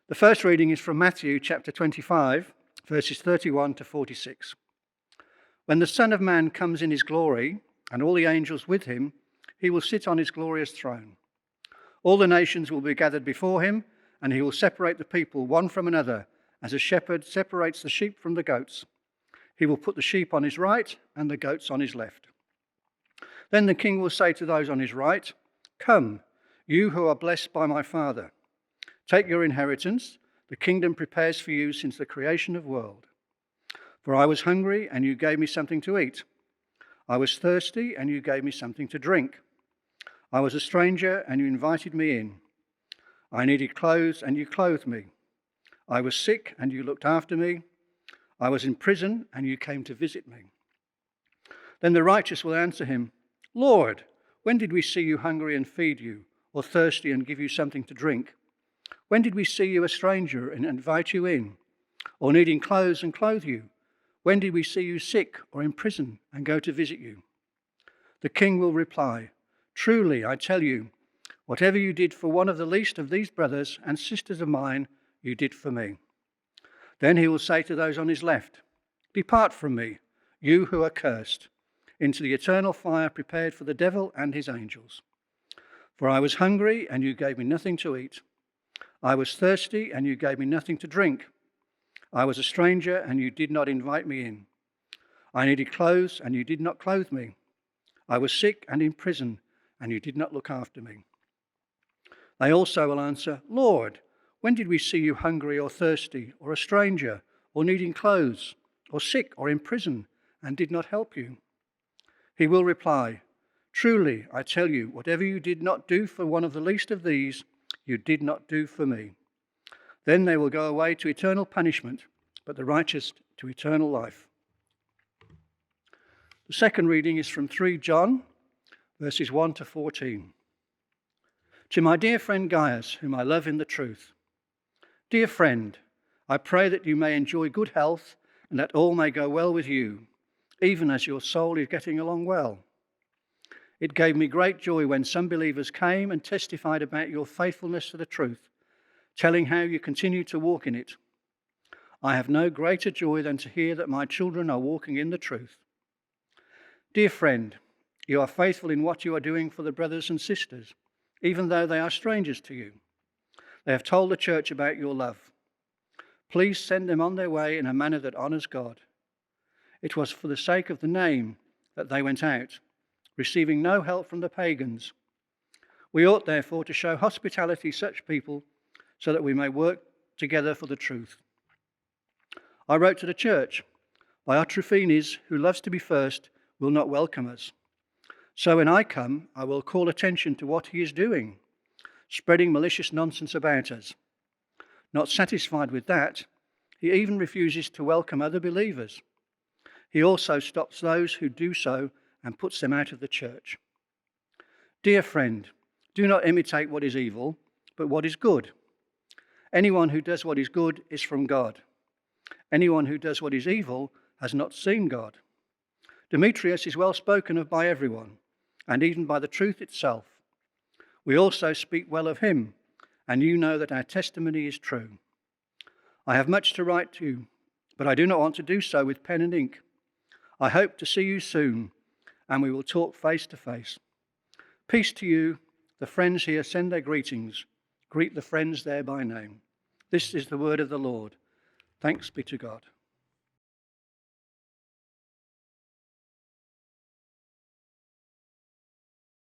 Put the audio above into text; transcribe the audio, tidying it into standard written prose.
The first reading is from Matthew chapter 25, verses 31 to 46. When the Son of Man comes in his glory, and all the angels with him, he will sit on his glorious throne. All the nations will be gathered before him, and he will separate the people one from another, as a shepherd separates the sheep from the goats. He will put the sheep on his right and the goats on his left. Then the king will say to those on his right, "Come, you who are blessed by my Father. Take your inheritance, the kingdom prepares for you since the creation of the world. For I was hungry, and you gave me something to eat. I was thirsty, and you gave me something to drink. I was a stranger, and you invited me in. I needed clothes, and you clothed me. I was sick, and you looked after me. I was in prison, and you came to visit me." Then the righteous will answer him, "Lord, when did we see you hungry and feed you, or thirsty and give you something to drink? When did we see you a stranger and invite you in, or needing clothes and clothe you? When did we see you sick or in prison and go to visit you?" The king will reply, "Truly, I tell you, whatever you did for one of the least of these brothers and sisters of mine, you did for me." Then he will say to those on his left, "Depart from me, you who are cursed, into the eternal fire prepared for the devil and his angels. For I was hungry, and you gave me nothing to eat. I was thirsty, and you gave me nothing to drink. I was a stranger, and you did not invite me in. I needed clothes, and you did not clothe me. I was sick and in prison, and you did not look after me." They also will answer, "Lord, when did we see you hungry or thirsty, or a stranger, or needing clothes, or sick or in prison, and did not help you?" He will reply, "Truly, I tell you, whatever you did not do for one of the least of these, you did not do for me." Then they will go away to eternal punishment, but the righteous to eternal life. The second reading is from 3 John, verses 1 to 14. To my dear friend Gaius, whom I love in the truth. Dear friend, I pray that you may enjoy good health and that all may go well with you, even as your soul is getting along well. It gave me great joy when some believers came and testified about your faithfulness to the truth, telling how you continue to walk in it. I have no greater joy than to hear that my children are walking in the truth. Dear friend, you are faithful in what you are doing for the brothers and sisters, even though they are strangers to you. They have told the church about your love. Please send them on their way in a manner that honors God. It was for the sake of the name that they went out, receiving no help from the pagans. We ought therefore to show hospitality to such people so that we may work together for the truth. I wrote to the church, Diotrephes, who loves to be first, will not welcome us. So when I come, I will call attention to what he is doing, spreading malicious nonsense about us. Not satisfied with that, he even refuses to welcome other believers. He also stops those who do so and puts them out of the church. Dear friend, do not imitate what is evil, but what is good. Anyone who does what is good is from God. Anyone who does what is evil has not seen God. Demetrius is well spoken of by everyone, and even by the truth itself. We also speak well of him, and you know that our testimony is true. I have much to write to you, but I do not want to do so with pen and ink. I hope to see you soon, and we will talk face to face. Peace to you. The friends here send their greetings. Greet the friends there by name. This is the word of the Lord. Thanks be to God.